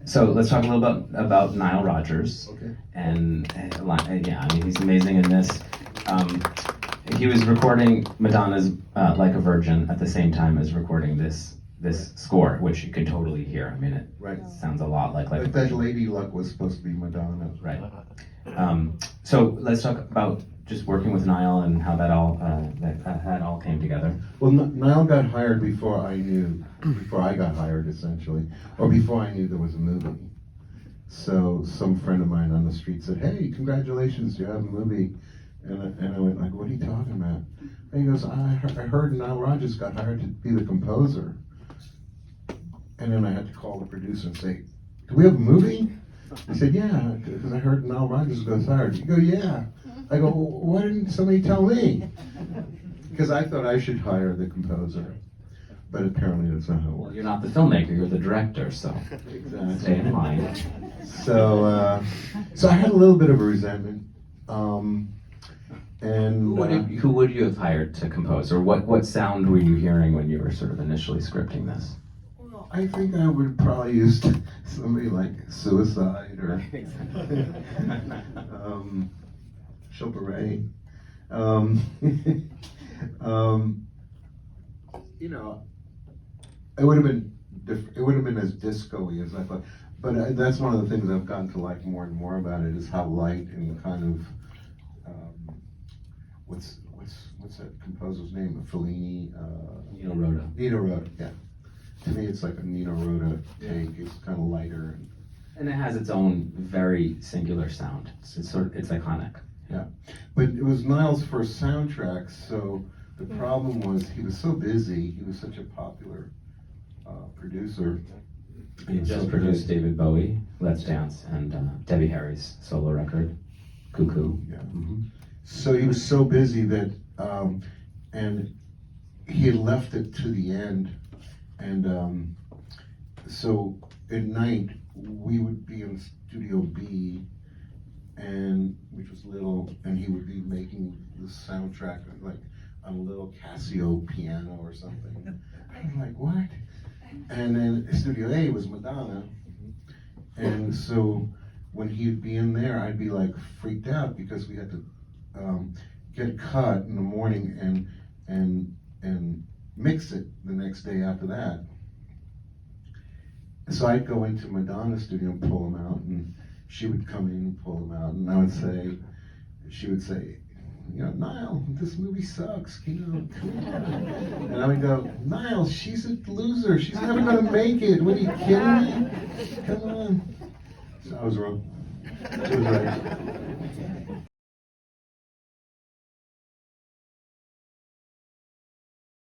So let's talk a little bit about Nile Rodgers. Okay. And yeah, I mean, he's amazing in this. He was recording Madonna's "Like a Virgin" at the same time as recording this score, which you can totally hear. I mean, it Right. sounds a lot like a But that Virgin. Lady Luck was supposed to be Madonna. Right. So let's talk about just working with Nile and how that all came together. Well, Niall got hired before I got hired, essentially, or before I knew there was a movie. So some friend of mine on the street said, "Hey, congratulations, you have a movie." And I went like, "What are you talking about?" And he goes, I heard Nile Rodgers got hired to be the composer." And then I had to call the producer and say, "Do we have a movie?" He said, "Yeah, because I heard Nile Rodgers got hired." You go, "Yeah." I go, "Well, why didn't somebody tell me?" Because I thought I should hire the composer. But apparently that's not how it Well, works. you're not the filmmaker; you're the director. So Exactly. stay in line. So I had a little bit of a resentment. Who would you have hired to compose, or what sound were you hearing when you were sort of initially scripting this? Well, I think I would have probably used somebody like Suicide or Chopin Ray. You know, it would have been it would have been as disco-y as I thought. But that's one of the things I've gotten to like more and more about it is how light and kind of what's that composer's name? Fellini. Nino Rota. Nino Rota. Yeah. To me, it's like a Nino Rota take. It's kind of lighter. And it has its own very singular sound. It's iconic. Yeah. But it was Niall's first soundtrack, so the problem was he was so busy. He was such a popular producer. He just produced David Bowie, Let's Dance, and Debbie Harry's solo record, Cuckoo. Yeah. Mm-hmm. So he was so busy that, and he had left it to the end, and so at night we would be in Studio B, and which was little, and he would be making the soundtrack like on a little Casio piano or something. I'm like, what? And then Studio A was Madonna, and so when he'd be in there, I'd be like freaked out because we had to get cut in the morning and mix it the next day after that. So I'd go into Madonna's studio and pull them out, and she would come in and pull them out, and she would say, you know, "Niall, this movie sucks, you know, come on." And I would go, "Niall, she's a loser, she's never gonna make it, what are you kidding me? Come on." So I was wrong. She was right.